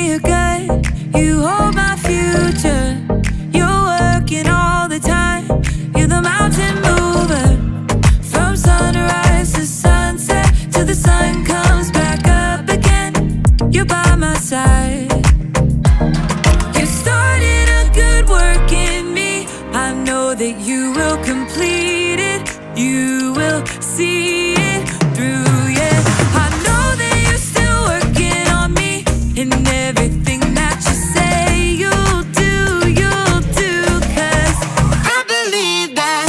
me a good, you hold my future. You're working all the time, you're the mountain mover. From sunrise to sunset, till the sun comes back up again, you're by my side. You started a good work in me, I know that you will complete it. You will see it through, yeah. I know that you're still working on me, and everything that you say you'll do, 'cause I believe that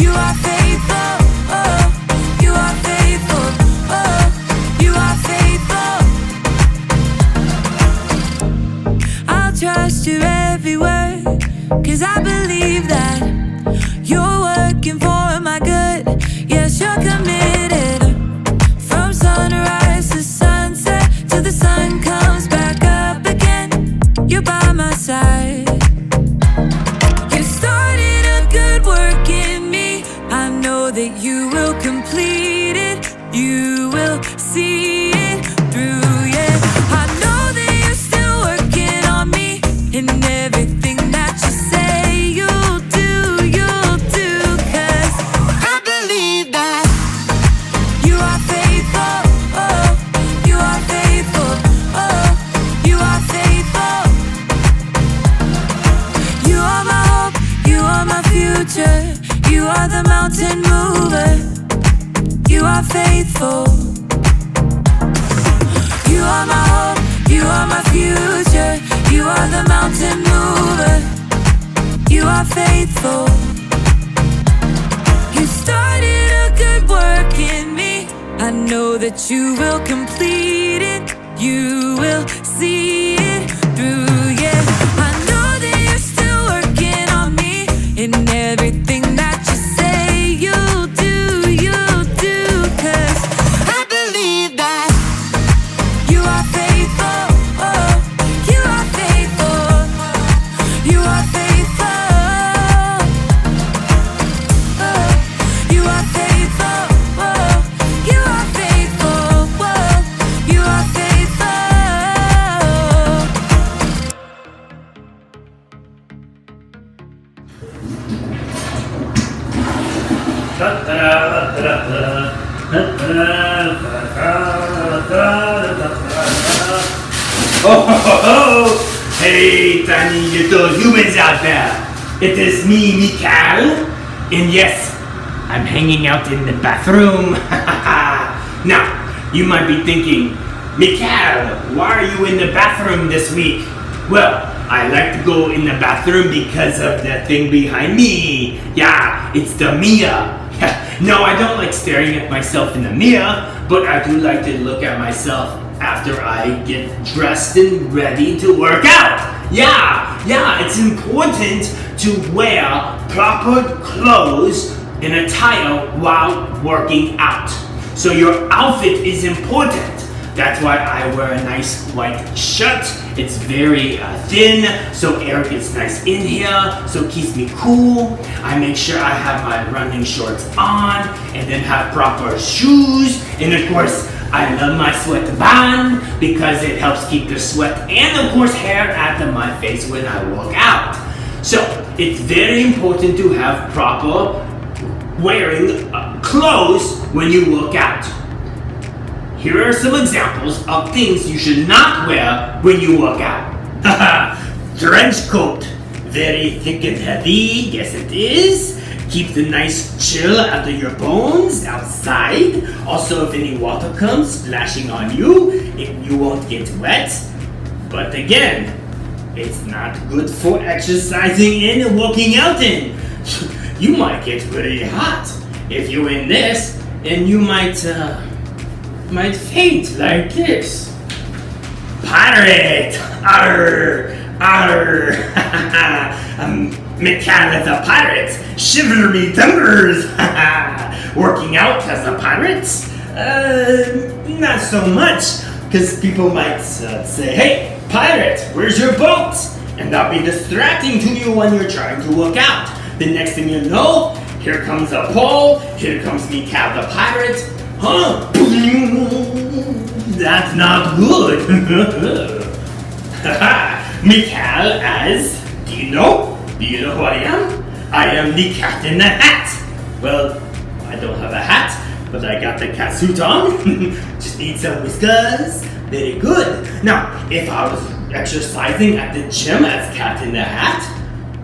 you are faithful, oh, you are faithful, oh, you are faithful. I'll trust your every word, 'cause I believe that you're working for my good. Yes, you're committed. From sunrise to sunset, till the sun comes back up again, you're by my side. You started a good work in me, I know that you will complete it. You will see it through, yeah. I know that you're still working on me, and everything that you say you'll do, 'cause I believe that you are faithful, oh, you are faithful, oh, you are faithful. You are my hope, you are my future, you are the mountain mover. You are faithful. You are my hope, you are my future, you are the mountain mover. You are faithful. You started a good work in me, I know that you will complete it. You will see it through, yeah. I know that you're still working on me, and everything that you say you'll do, 'cause I believe that you are faithful, oh, you are faithful, you are faithful, oh, you are faithful, oh, you are faithful, oh, you are faithful. Oh, ho, ho, ho. Hey, tiny little humans out there. It is me, Mikal. And yes, I'm hanging out in the bathroom. Now, you might be thinking, Mikal, why are you in the bathroom this week? Well, I like to go in the bathroom because of the thing behind me. Yeah, it's the mirror. No, I don't like staring at myself in the mirror, but I do like to look at myself after I get dressed and ready to work out. Yeah, it's important to wear proper clothes and attire while working out. So your outfit is important. That's why I wear a nice white shirt. It's very thin, so air gets nice in here, so it keeps me cool. I make sure I have my running shorts on, and then have proper shoes. And of course, I love my sweatband because it helps keep the sweat and of course hair out of my face when I work out. So it's very important to have proper wearing clothes when you work out. Here are some examples of things you should not wear when you work out. Trench coat, very thick and heavy, yes it is. Keep the nice chill out of your bones outside. Also, if any water comes splashing on you, you won't get wet. But again, it's not good for exercising and working out in. You might get really hot if you're in this, and you might faint like this. Pirate! Arr! Arr! Mikal as a pirate! Shiver me timbers! Working out as a pirate? Not so much, because people might say, hey, pirate, where's your boat? And that'll be distracting to you when you're trying to work out. The next thing you know, here comes a pole, here comes Mikal the pirate. Huh? That's not good. Mikal as, do you know? Do you know who I am? I am the cat in the hat. Well, I don't have a hat, but I got the cat suit on. Just need some whiskers. Very good. Now, if I was exercising at the gym as cat in the hat,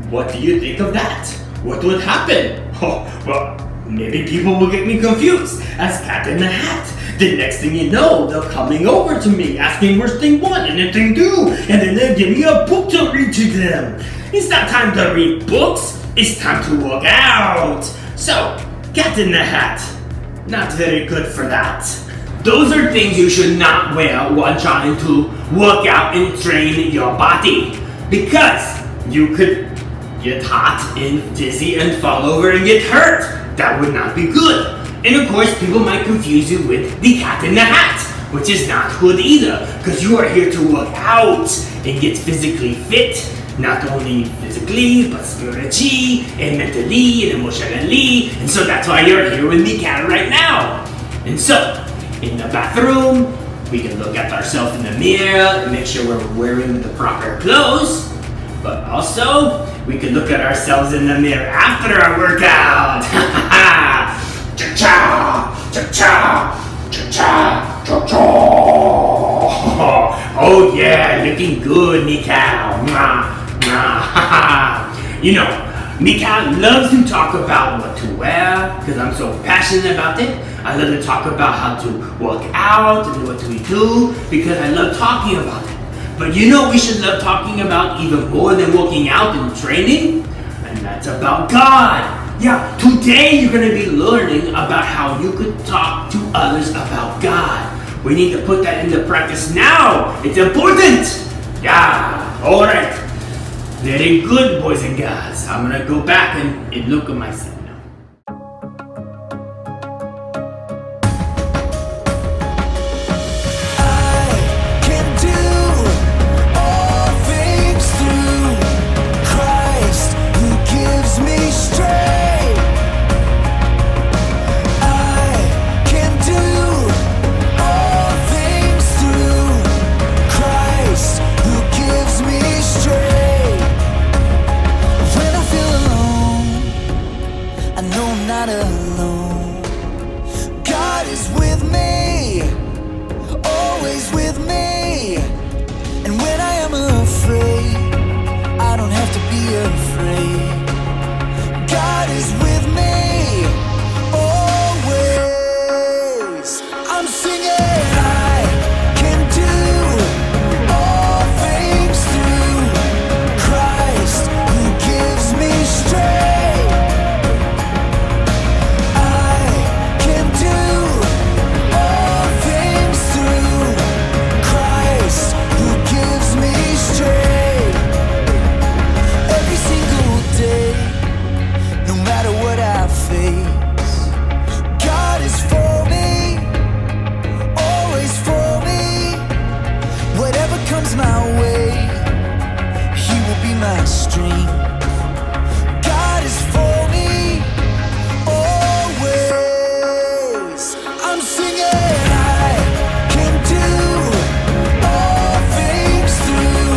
what do you think of that? What would happen? Oh, well, maybe people will get me confused as cat in the hat. The next thing you know, they're coming over to me asking where's thing 1 and then thing 2, and then they'll give me a book to read to them. It's not time to read books, it's time to work out. So, cat in the hat, not very good for that. Those are things you should not wear while trying to work out and train your body, because you could get hot and dizzy and fall over and get hurt. That would not be good. And of course, people might confuse you with the cat in the hat, which is not good either, because you are here to work out and get physically fit, not only physically, but spiritually, and mentally, and emotionally, and so that's why you're here with Mikal right now. And so, in the bathroom, we can look at ourselves in the mirror and make sure we're wearing the proper clothes, but also, we can look at ourselves in the mirror after our workout. Cha-cha! Cha-cha! Cha-cha! Cha-cha! Oh yeah, looking good, Mikal. You know, Mikal loves to talk about what to wear because I'm so passionate about it. I love to talk about how to work out and what do we do because I love talking about it. But you know we should love talking about even more than working out and training, and that's about God. Yeah, today you're going to be learning about how you could talk to others about God. We need to put that into practice now. It's important. Yeah, all right. Very good, boys and girls. I'm going to go back and look at myself. Not alone. God is with me, always with me. And when I am afraid, I don't have to be afraid. God is with me, always. I'm singing. I can do all things through Christ who gives me strength. My way, He will be my strength. God is for me, always. I'm singing. I can do all things through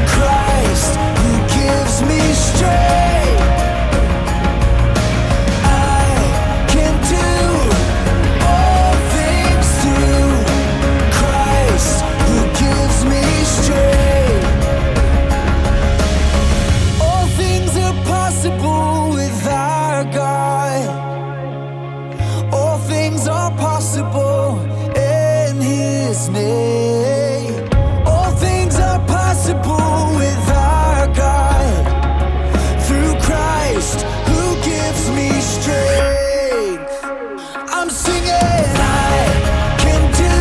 Christ who gives me strength. I can do all things through Christ who gives me straight. All things are possible with our God. All things are possible in His name. All things are possible with our God. Through Christ who gives me strength. I'm singing. I can do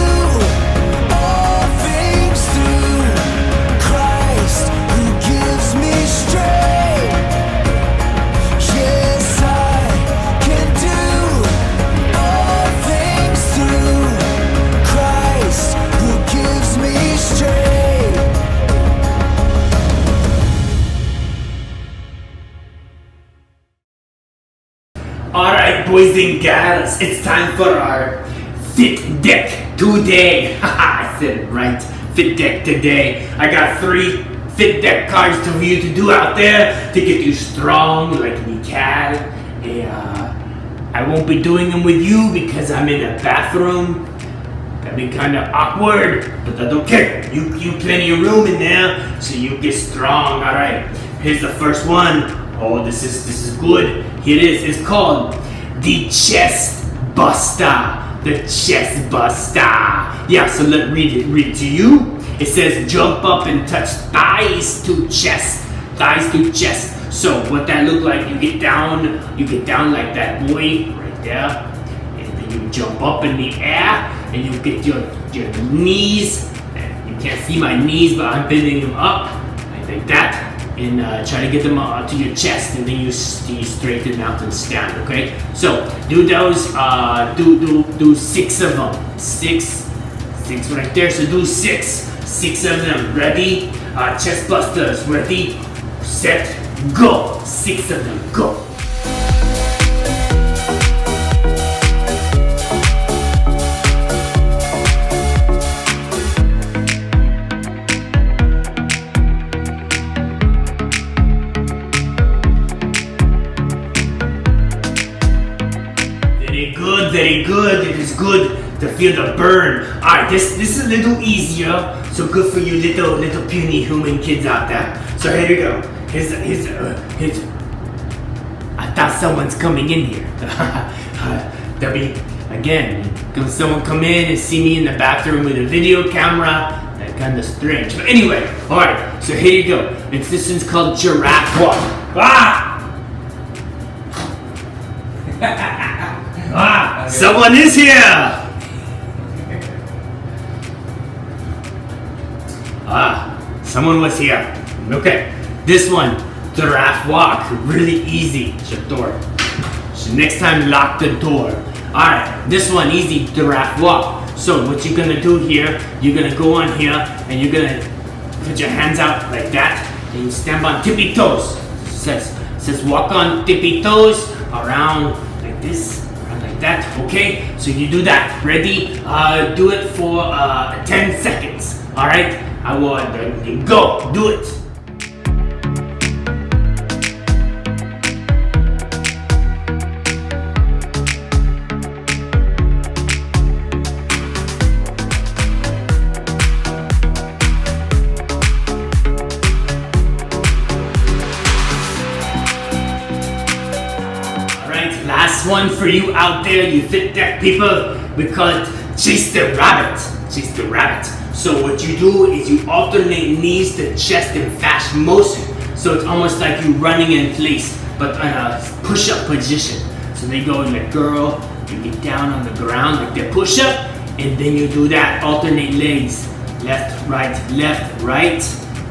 all things through Christ who gives me strength. Yes, I can do all things through Christ who gives me strength. Alright, boys and girls, it's time for our fit deck today. I said it right. fit deck today. I got 3 fit deck cards for you to do out there to get you strong like Mikal. I won't be doing them with you because I'm in a bathroom. That'd be kind of awkward, but I don't care. You plenty of room in there, so you get strong. All right. Here's the first one. Oh, this is good. Here it is. It's called the Chest Buster. The Chest Buster. Yeah. So let read it to you. It says jump up and touch thighs to chest. Thighs to chest. So what that look like? You get down like that boy right there, and then you jump up in the air, and you get your knees. You can't see my knees, but I'm bending them up like that, and try to get them to your chest, and then you straighten out and stand. Okay, so do those. Do 6 of them. Six right there. So do 6 of them. Ready? Chest busters. Ready? Set. Go! 6 of them, go! Very good. It is good to feel the burn. Alright, this is a little easier, so good for you little puny human kids out there. So here we go. Here's I thought someone's coming in here. There'll be, again, someone come in and see me in the bathroom with a video camera. That's kind of strange. But anyway, alright, so here you go. This one's called giraffe walk. Someone is here! Someone was here. Okay. This one, giraffe walk, really easy. Shut the door. So next time, lock the door. Alright, this one, easy, giraffe walk. So what you're gonna do here, you're gonna go on here, and you're gonna put your hands out like that, and you stand on tippy toes. Says walk on tippy toes, around like this, around like that, okay? So you do that. Ready? Do it for 10 seconds. Alright? I want go. Do it. Last one for you out there, you fit deck people. We call it chase the rabbit. Chase the rabbit. So what you do is you alternate knees to chest in fast motion. So it's almost like you running in place, but in a push-up position. So they go in the girl, you get down on the ground like the push-up, and then you do that. Alternate legs, left, right,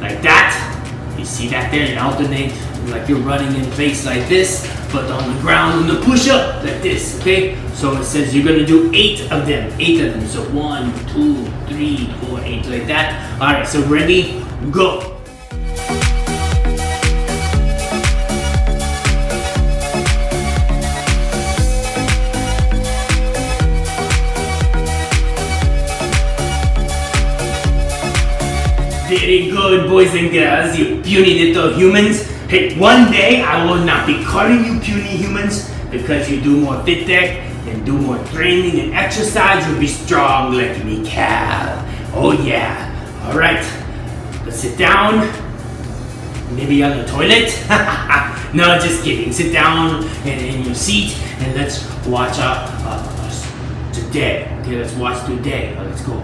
like that. You see that there? And alternate like you're running in place like this, but on the ground in the push-up like this, okay? So it says you're gonna do 8 of them. So 1, 2, 3, 4, 8, like that. All right, so ready, go. Very good, boys and girls, you puny little humans. Hey, one day I will not be calling you puny humans because you do more fit deck and do more training and exercise. You'll be strong like Mikal. Oh yeah. All right. Let's sit down. Maybe on the toilet. No, just kidding. Sit down in your seat and let's watch today. Okay, let's watch today. Let's go.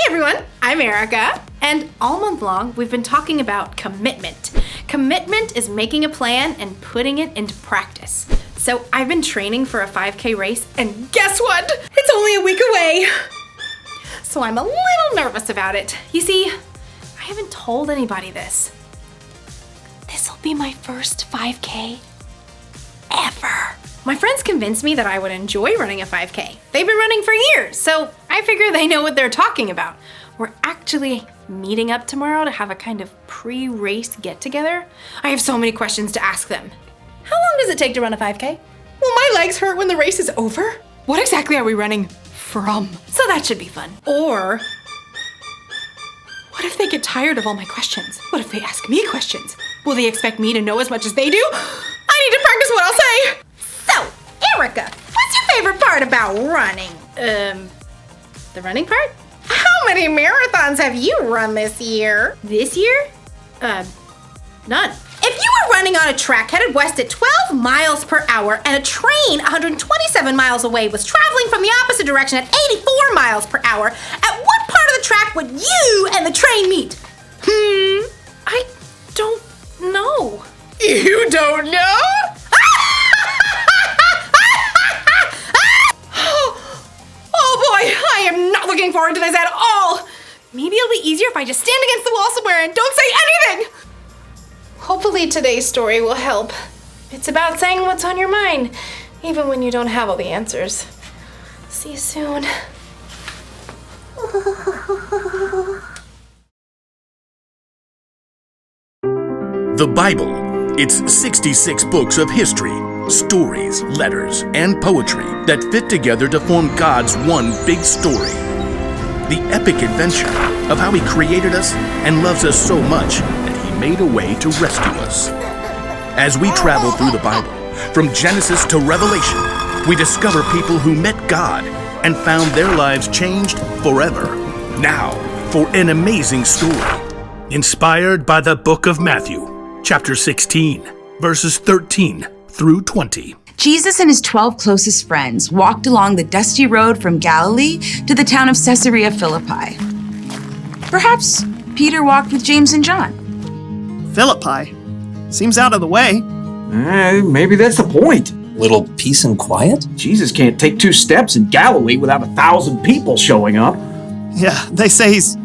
Everyone, I'm Erica, and all month long we've been talking about commitment. Commitment is making a plan and putting it into practice. So I've been training for a 5K race, and guess what? It's only a week away. So I'm a little nervous about it. You see, I haven't told anybody this. This'll be my first 5K ever. My friends convinced me that I would enjoy running a 5K. They've been running for years, so I figure they know what they're talking about. We're actually meeting up tomorrow to have a kind of pre-race get-together. I have so many questions to ask them. How long does it take to run a 5K? Will my legs hurt when the race is over? What exactly are we running from? So that should be fun. Or what if they get tired of all my questions? What if they ask me questions? Will they expect me to know as much as they do? I need to practice what I'll say. So, Erica, what's your favorite part about running? The running part? How many marathons have you run this year? This year? None. If you were running on a track headed west at 12 miles per hour and a train 127 miles away was traveling from the opposite direction at 84 miles per hour, at what part of the track would you and the train meet? I don't know. You don't know? Oh boy, I am not looking forward to this at all. Maybe it'll be easier if I just stand against the wall somewhere and don't say anything. Hopefully today's story will help. It's about saying what's on your mind, even when you don't have all the answers. See you soon. The Bible. It's 66 books of history, stories, letters, and poetry that fit together to form God's one big story. The epic adventure of how He created us and loves us so much that He made a way to rescue us. As we travel through the Bible, from Genesis to Revelation, we discover people who met God and found their lives changed forever. Now, for an amazing story, inspired by the book of Matthew, chapter 16, verses 13 through 20. Jesus and his 12 closest friends walked along the dusty road from Galilee to the town of Caesarea Philippi. Perhaps Peter walked with James and John. Philippi? Seems out of the way. Maybe that's the point. Little peace and quiet? Jesus can't take 2 steps in Galilee without 1,000 people showing up. Yeah, they say he's...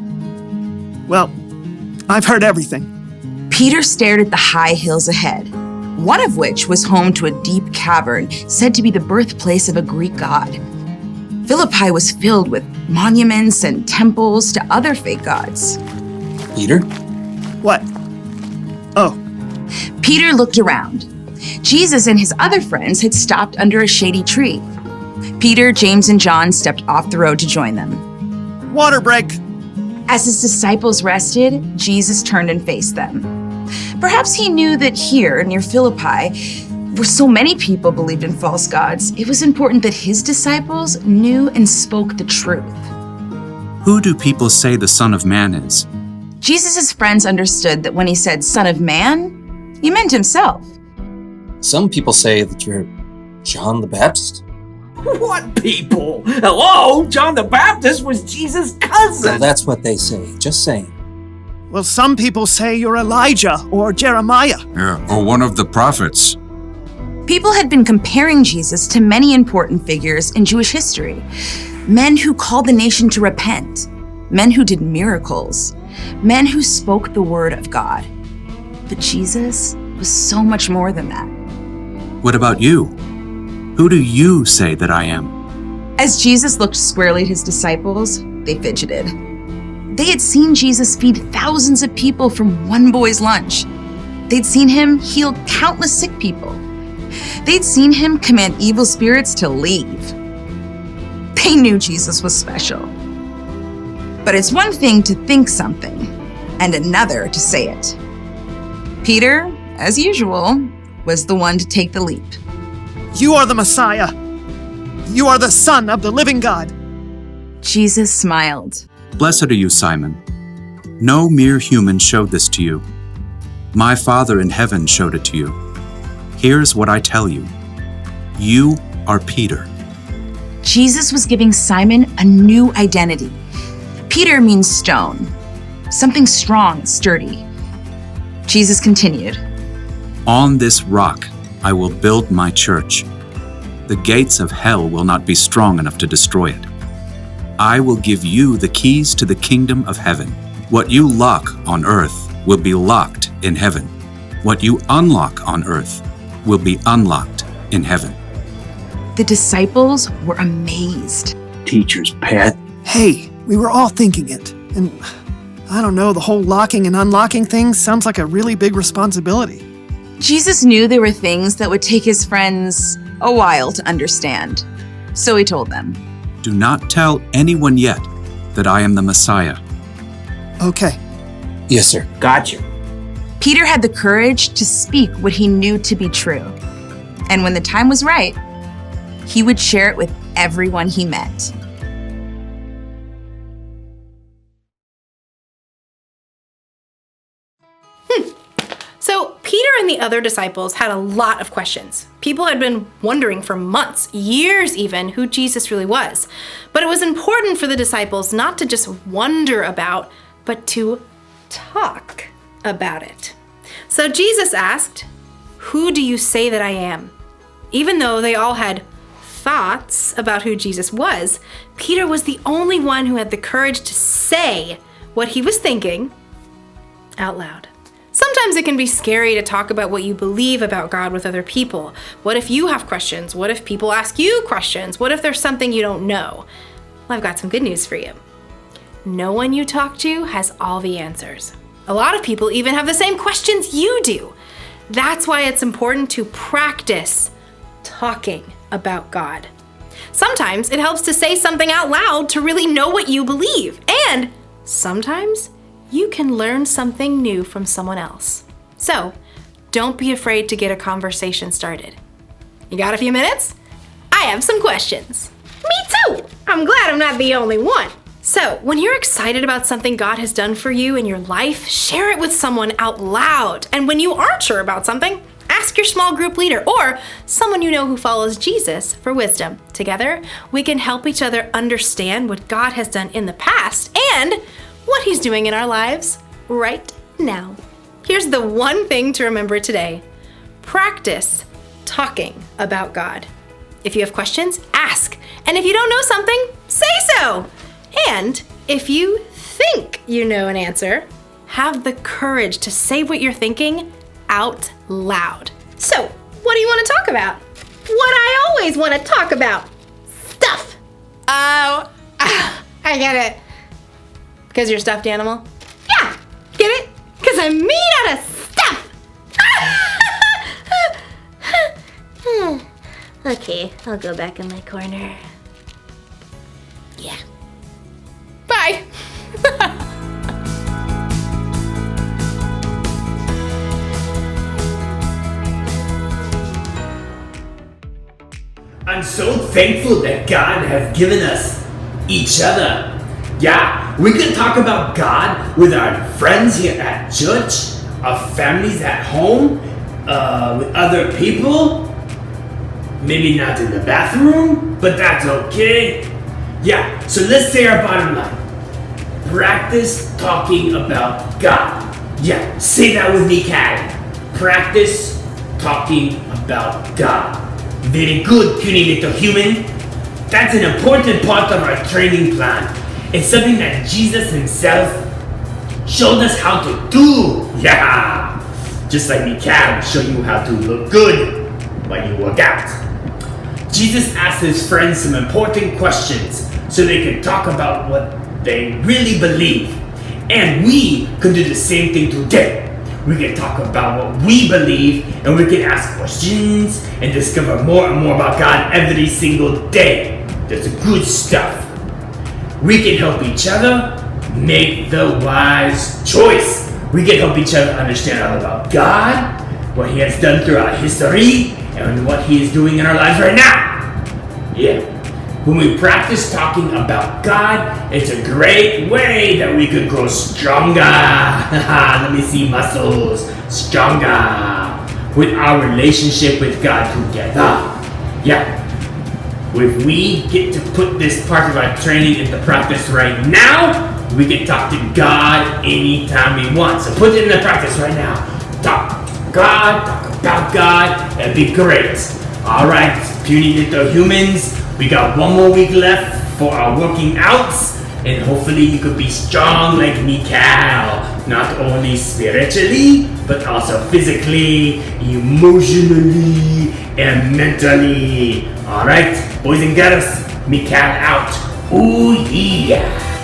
Well, I've heard everything. Peter stared at the high hills ahead, one of which was home to a deep cavern said to be the birthplace of a Greek god. Philippi was filled with monuments and temples to other fake gods. Peter? What? Oh. Peter looked around. Jesus and his other friends had stopped under a shady tree. Peter, James, and John stepped off the road to join them. Water break. As his disciples rested, Jesus turned and faced them. Perhaps he knew that here, near Philippi, where so many people believed in false gods, it was important that his disciples knew and spoke the truth. Who do people say the Son of Man is? Jesus' friends understood that when he said Son of Man, he meant himself. Some people say that you're John the Baptist. What people? Hello? John the Baptist was Jesus' cousin. Well, that's what they say. Just saying. Well, some people say you're Elijah or Jeremiah. Yeah, or one of the prophets. People had been comparing Jesus to many important figures in Jewish history. Men who called the nation to repent. Men who did miracles. Men who spoke the word of God. But Jesus was so much more than that. What about you? Who do you say that I am? As Jesus looked squarely at his disciples, they fidgeted. They had seen Jesus feed thousands of people from one boy's lunch. They'd seen him heal countless sick people. They'd seen him command evil spirits to leave. They knew Jesus was special. But it's one thing to think something, and another to say it. Peter, as usual, was the one to take the leap. You are the Messiah. You are the Son of the living God. Jesus smiled. Blessed are you, Simon. No mere human showed this to you. My Father in heaven showed it to you. Here's what I tell you. You are Peter. Jesus was giving Simon a new identity. Peter means stone, something strong and sturdy. Jesus continued. On this rock I will build my church. The gates of hell will not be strong enough to destroy it. I will give you the keys to the kingdom of heaven. What you lock on earth will be locked in heaven. What you unlock on earth will be unlocked in heaven. The disciples were amazed. Teacher's pet. Hey, we were all thinking it. And I don't know, the whole locking and unlocking thing sounds like a really big responsibility. Jesus knew there were things that would take his friends a while to understand. So he told them, Do not tell anyone yet that I am the Messiah. Okay. Yes, sir. Gotcha. Peter had the courage to speak what he knew to be true. And when the time was right, he would share it with everyone he met. So Peter and the other disciples had a lot of questions. People had been wondering for months, years even, who Jesus really was. But it was important for the disciples not to just wonder about, but to talk about it. So Jesus asked, "Who do you say that I am?" Even though they all had thoughts about who Jesus was, Peter was the only one who had the courage to say what he was thinking out loud. Sometimes it can be scary to talk about what you believe about God with other people. What if you have questions? What if people ask you questions? What if there's something you don't know? Well, I've got some good news for you. No one you talk to has all the answers. A lot of people even have the same questions you do. That's why it's important to practice talking about God. Sometimes it helps to say something out loud to really know what you believe. And sometimes you can learn something new from someone else. So, don't be afraid to get a conversation started. You got a few minutes? I have some questions. Me too! I'm glad I'm not the only one. So, when you're excited about something God has done for you in your life, share it with someone out loud. And when you aren't sure about something, ask your small group leader or someone you know who follows Jesus for wisdom. Together, we can help each other understand what God has done in the past and what he's doing in our lives right now. Here's the one thing to remember today. Practice talking about God. If you have questions, ask. And if you don't know something, say so. And if you think you know an answer, have the courage to say what you're thinking out loud. So, what do you want to talk about? What I always want to talk about. Stuff. Oh, I get it. Because you're a stuffed animal? Yeah, get it? Because I'm made out of stuff! Okay, I'll go back in my corner. Yeah. Bye! I'm so thankful that God has given us each other. Yeah, we can talk about God with our friends here at church, our families at home, with other people. Maybe not in the bathroom, but that's okay. Yeah, so let's say our bottom line. Practice talking about God. Yeah, say that with me, Kat. Practice talking about God. Very good, puny little human. That's an important part of our training plan. It's something that Jesus himself showed us how to do. Yeah, just like Mikal showed you how to look good while you work out. Jesus asked his friends some important questions so they could talk about what they really believe. And we can do the same thing today. We can talk about what we believe and we can ask questions and discover more and more about God every single day. That's good stuff. We can help each other make the wise choice. We can help each other understand all about God, what he has done throughout history, and what he is doing in our lives right now. Yeah. When we practice talking about God, it's a great way that we could grow stronger. Let me see muscles. Stronger. With our relationship with God together. Yeah. If we get to put this part of our training into practice right now, we can talk to God anytime we want. So put it into practice right now. Talk to God, talk about God. That'd be great. All right, puny little humans. We got one more week left for our working outs, and hopefully you could be strong like Mikal, not only spiritually, but also physically, emotionally, and mentally. All right, boys and girls, Mikal out. Ooh yeah.